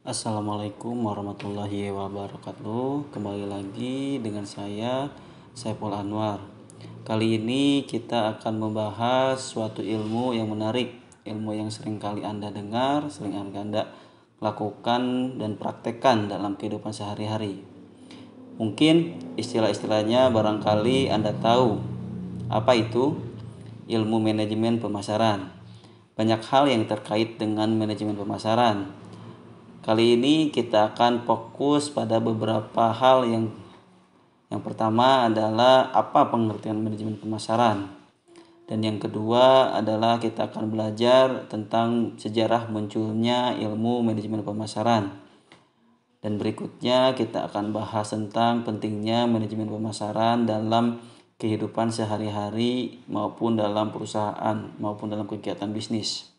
Assalamualaikum warahmatullahi wabarakatuh. Kembali lagi dengan saya, Saiful Anwar. Kali ini kita akan membahas suatu ilmu yang menarik, ilmu yang sering kali Anda dengar, sering Anda lakukan dan praktekkan dalam kehidupan sehari-hari. Mungkin istilah-istilahnya barangkali Anda tahu. Apa itu? Ilmu manajemen pemasaran. Banyak hal yang terkait dengan manajemen pemasaran. Kali ini kita akan fokus pada beberapa hal yang pertama adalah apa pengertian manajemen pemasaran. Dan yang kedua adalah kita akan belajar tentang sejarah munculnya ilmu manajemen pemasaran. Dan berikutnya kita akan bahas tentang pentingnya manajemen pemasaran dalam kehidupan sehari-hari maupun dalam perusahaan maupun dalam kegiatan bisnis.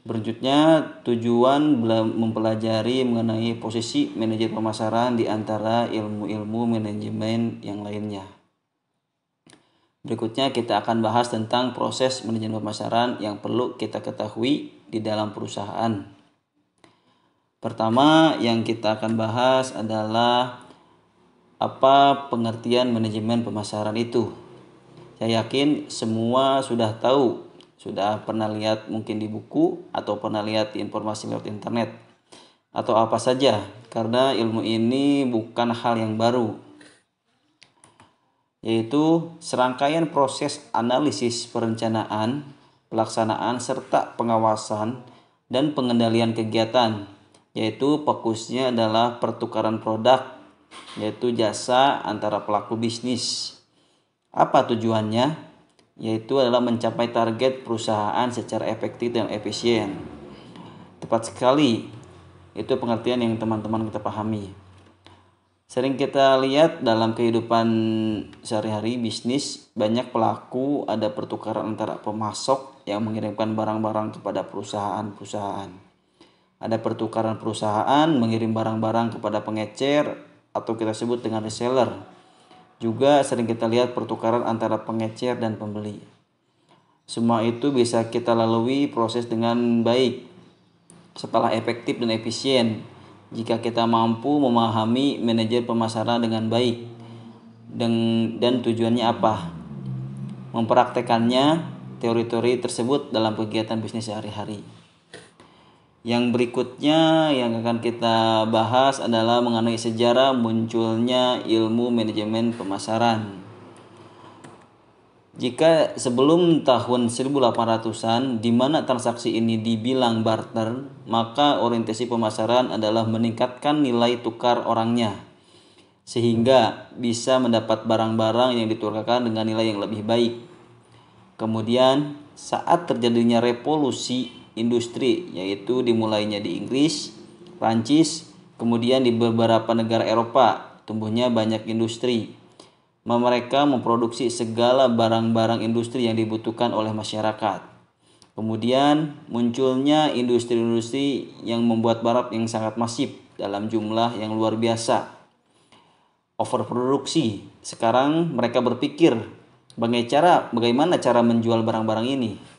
Berikutnya, tujuan mempelajari mengenai posisi manajer pemasaran di antara ilmu-ilmu manajemen yang lainnya. Berikutnya kita akan bahas tentang proses manajemen pemasaran yang perlu kita ketahui di dalam perusahaan. Pertama yang kita akan bahas adalah apa pengertian manajemen pemasaran itu. Saya yakin semua sudah tahu, sudah pernah lihat mungkin di buku atau pernah lihat di informasi lewat internet atau apa saja, karena ilmu ini bukan hal yang baru, yaitu serangkaian proses analisis perencanaan, pelaksanaan serta pengawasan dan pengendalian kegiatan, yaitu fokusnya adalah pertukaran produk, yaitu jasa antara pelaku bisnis. Apa tujuannya? Yaitu adalah mencapai target perusahaan secara efektif dan efisien. Tepat sekali, itu pengertian yang teman-teman kita pahami. Sering kita lihat dalam kehidupan sehari-hari bisnis, banyak pelaku ada pertukaran antara pemasok yang mengirimkan barang-barang kepada perusahaan-perusahaan. Ada pertukaran perusahaan mengirim barang-barang kepada pengecer atau kita sebut dengan reseller. Juga sering kita lihat pertukaran antara pengecer dan pembeli. Semua itu bisa kita lalui proses dengan baik setelah efektif dan efisien jika kita mampu memahami manajer pemasaran dengan baik dan tujuannya apa. Mempraktekannya teori-teori tersebut dalam kegiatan bisnis sehari-hari. Yang berikutnya yang akan kita bahas adalah mengenai sejarah munculnya ilmu manajemen pemasaran. Jika sebelum tahun 1800-an di mana transaksi ini dibilang barter, maka orientasi pemasaran adalah meningkatkan nilai tukar orangnya sehingga bisa mendapat barang-barang yang ditukarkan dengan nilai yang lebih baik. Kemudian saat terjadinya revolusi industri, yaitu dimulainya di Inggris, Prancis, kemudian di beberapa negara Eropa, tumbuhnya banyak industri. Mereka memproduksi segala barang-barang industri yang dibutuhkan oleh masyarakat. Kemudian munculnya industri-industri yang membuat barang yang sangat masif dalam jumlah yang luar biasa. Overproduksi. Sekarang mereka berpikir bagaimana cara menjual barang-barang ini.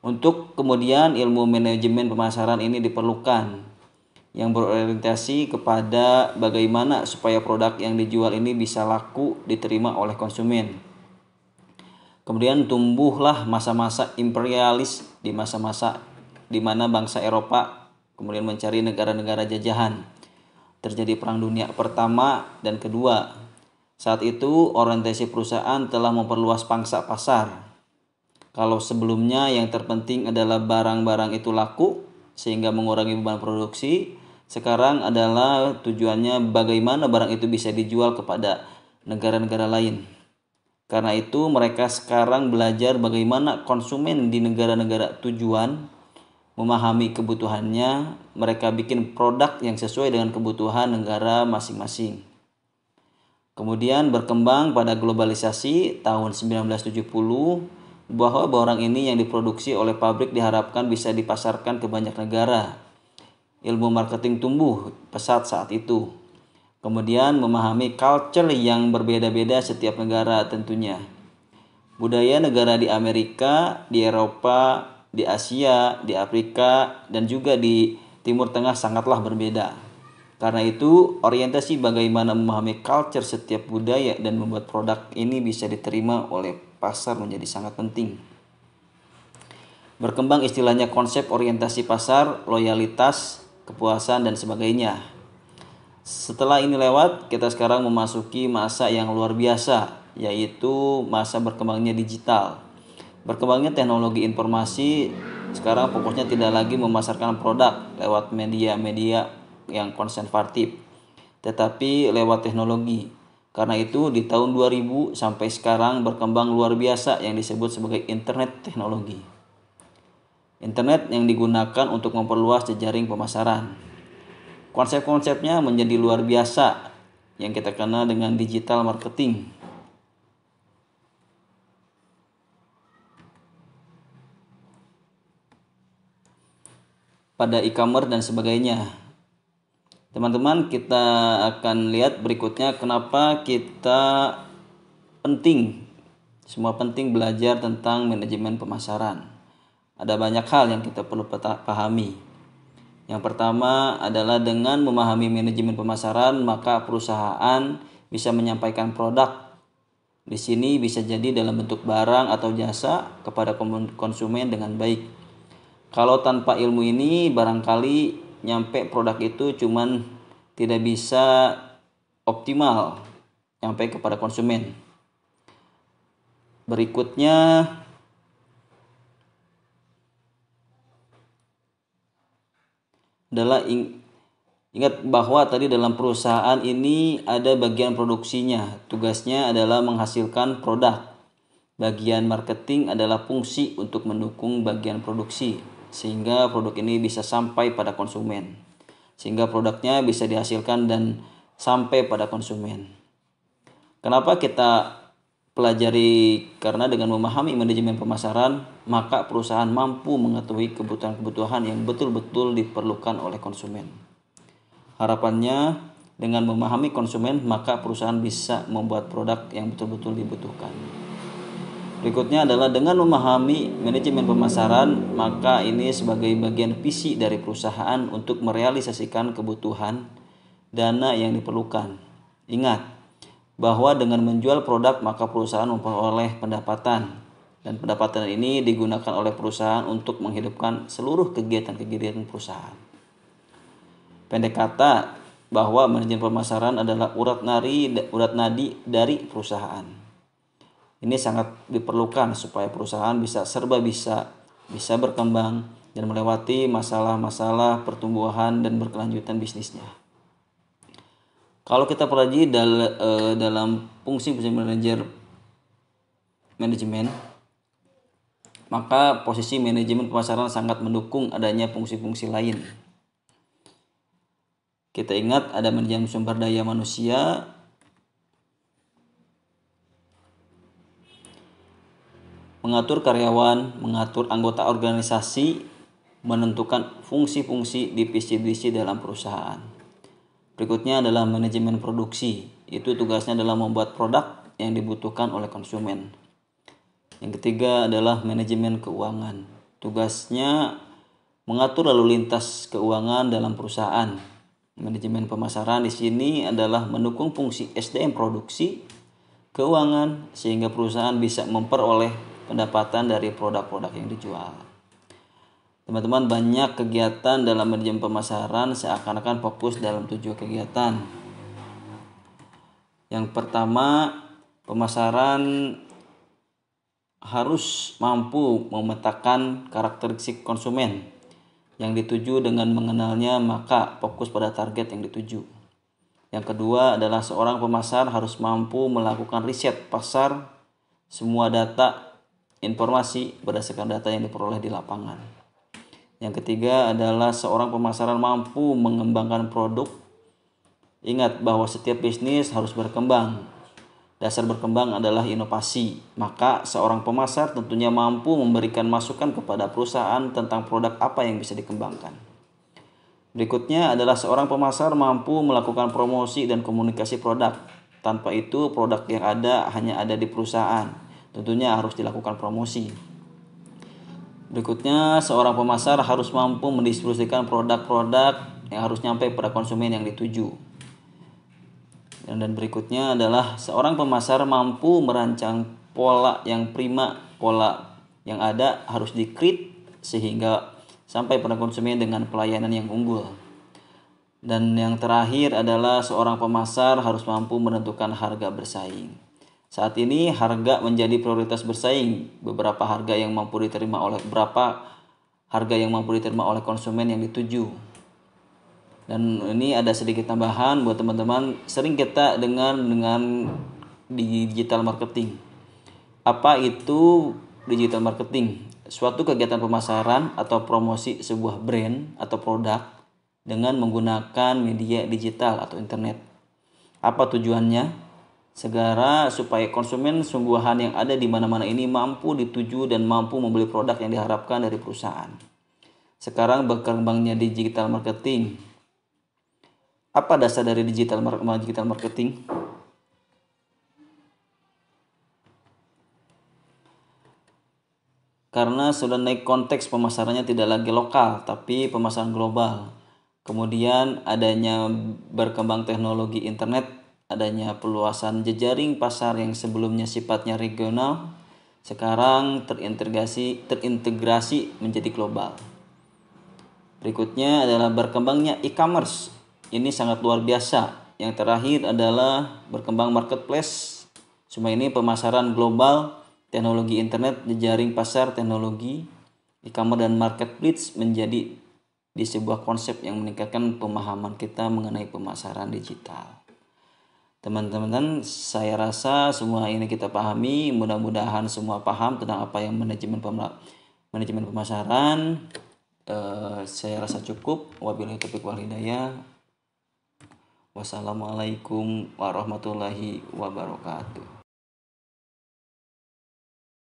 Untuk kemudian ilmu manajemen pemasaran ini diperlukan yang berorientasi kepada bagaimana supaya produk yang dijual ini bisa laku diterima oleh konsumen. Kemudian tumbuhlah masa-masa imperialis di masa-masa di mana bangsa Eropa kemudian mencari negara-negara jajahan. Terjadi Perang Dunia Pertama dan Kedua. Saat itu orientasi perusahaan telah memperluas pangsa pasar. Kalau sebelumnya yang terpenting adalah barang-barang itu laku sehingga mengurangi beban produksi, sekarang adalah tujuannya bagaimana barang itu bisa dijual kepada negara-negara lain. Karena itu mereka sekarang belajar bagaimana konsumen di negara-negara tujuan memahami kebutuhannya, mereka bikin produk yang sesuai dengan kebutuhan negara masing-masing. Kemudian berkembang pada globalisasi tahun 1970 bahwa barang ini yang diproduksi oleh pabrik diharapkan bisa dipasarkan ke banyak negara. Ilmu marketing tumbuh pesat saat itu. Kemudian memahami culture yang berbeda-beda setiap negara tentunya. Budaya negara di Amerika, di Eropa, di Asia, di Afrika, dan juga di Timur Tengah sangatlah berbeda. Karena itu, orientasi bagaimana memahami culture setiap budaya dan membuat produk ini bisa diterima oleh pasar menjadi sangat penting. Berkembang istilahnya konsep orientasi pasar, loyalitas, kepuasan, dan sebagainya. Setelah ini lewat, kita sekarang memasuki masa yang luar biasa, yaitu masa berkembangnya digital. Berkembangnya teknologi informasi sekarang fokusnya tidak lagi memasarkan produk lewat media-media yang konservatif, tetapi lewat teknologi. Karena itu di tahun 2000 sampai sekarang berkembang luar biasa yang disebut sebagai internet teknologi. Internet yang digunakan untuk memperluas jejaring pemasaran. Konsep-konsepnya menjadi luar biasa yang kita kenal dengan digital marketing. Pada e-commerce dan sebagainya. Teman-teman, kita akan lihat berikutnya kenapa kita semua penting belajar tentang manajemen pemasaran. Ada banyak hal yang kita perlu pahami. Yang pertama adalah dengan memahami manajemen pemasaran, maka perusahaan bisa menyampaikan produk. Di sini bisa jadi dalam bentuk barang atau jasa kepada konsumen dengan baik. Kalau tanpa ilmu ini, barangkali nyampe produk itu cuman tidak bisa optimal nyampe kepada konsumen. Berikutnya adalah ingat bahwa tadi dalam perusahaan ini ada bagian produksinya. Tugasnya adalah menghasilkan produk. Bagian marketing adalah fungsi untuk mendukung bagian produksi, sehingga produk ini bisa sampai pada konsumen, sehingga produknya bisa dihasilkan dan sampai pada konsumen. Kenapa kita pelajari? Karena dengan memahami manajemen pemasaran, maka perusahaan mampu mengetahui kebutuhan-kebutuhan yang betul-betul diperlukan oleh konsumen. Harapannya, dengan memahami konsumen, maka perusahaan bisa membuat produk yang betul-betul dibutuhkan. Berikutnya adalah dengan memahami manajemen pemasaran, maka ini sebagai bagian visi dari perusahaan untuk merealisasikan kebutuhan dana yang diperlukan. Ingat bahwa dengan menjual produk maka perusahaan memperoleh pendapatan, dan pendapatan ini digunakan oleh perusahaan untuk menghidupkan seluruh kegiatan-kegiatan perusahaan. Pendek kata, bahwa manajemen pemasaran adalah urat nadi dari perusahaan. Ini sangat diperlukan supaya perusahaan bisa berkembang dan melewati masalah-masalah pertumbuhan dan berkelanjutan bisnisnya. Kalau kita pelajari dalam fungsi-fungsi manajemen, maka posisi manajemen pemasaran sangat mendukung adanya fungsi-fungsi lain. Kita ingat ada manajemen sumber daya manusia, mengatur karyawan, mengatur anggota organisasi, menentukan fungsi-fungsi divisi-divisi dalam perusahaan. Berikutnya adalah manajemen produksi. Itu tugasnya adalah membuat produk yang dibutuhkan oleh konsumen. Yang ketiga adalah manajemen keuangan. Tugasnya mengatur lalu lintas keuangan dalam perusahaan. Manajemen pemasaran di sini adalah mendukung fungsi SDM produksi, keuangan, sehingga perusahaan bisa memperoleh pendapatan dari produk-produk yang dijual. Teman-teman, banyak kegiatan dalam manajemen pemasaran seakan-akan fokus dalam 7 kegiatan. Yang pertama, pemasaran harus mampu memetakan karakteristik konsumen yang dituju. Dengan mengenalnya, maka fokus pada target yang dituju. Yang kedua adalah seorang pemasar harus mampu melakukan riset pasar, semua data informasi berdasarkan data yang diperoleh di lapangan. Yang ketiga adalah seorang pemasaran mampu mengembangkan produk. Ingat bahwa setiap bisnis harus berkembang. Dasar berkembang adalah inovasi. Maka seorang pemasar tentunya mampu memberikan masukan kepada perusahaan tentang produk apa yang bisa dikembangkan. Berikutnya adalah seorang pemasar mampu melakukan promosi dan komunikasi produk. Tanpa itu produk yang ada hanya ada di perusahaan. Tentunya harus dilakukan promosi. Berikutnya, seorang pemasar harus mampu mendistribusikan produk-produk yang harus nyampe pada konsumen yang dituju. Dan berikutnya adalah seorang pemasar mampu merancang pola yang prima, pola yang ada harus di-create sehingga sampai pada konsumen dengan pelayanan yang unggul. Dan yang terakhir adalah seorang pemasar harus mampu menentukan harga bersaing. Saat ini harga menjadi prioritas bersaing. Beberapa harga yang mampu diterima oleh konsumen yang dituju. Dan ini ada sedikit tambahan buat teman-teman, sering kita dengar dengan digital marketing. Apa itu digital marketing? Suatu kegiatan pemasaran atau promosi sebuah brand atau produk dengan menggunakan media digital atau internet. Apa tujuannya? Segera supaya konsumen sungguhan yang ada di mana-mana ini mampu dituju dan mampu membeli produk yang diharapkan dari perusahaan. Sekarang berkembangnya digital marketing. Apa dasar dari digital marketing? Karena sudah naik konteks pemasarannya tidak lagi lokal, tapi pemasaran global. Kemudian adanya berkembang teknologi internet, adanya peluasan jejaring pasar yang sebelumnya sifatnya regional, sekarang terintegrasi menjadi global. Berikutnya adalah berkembangnya e-commerce. Ini sangat luar biasa. Yang terakhir adalah berkembang marketplace. Semua ini pemasaran global, teknologi internet, jejaring pasar, teknologi, e-commerce dan marketplace menjadi di sebuah konsep yang meningkatkan pemahaman kita mengenai pemasaran digital. Teman-teman, saya rasa semua ini kita pahami. Mudah-mudahan semua paham tentang apa yang manajemen pemasaran. Saya rasa cukup. Wabillahi taufiq wal hidayah. Wassalamualaikum warahmatullahi wabarakatuh.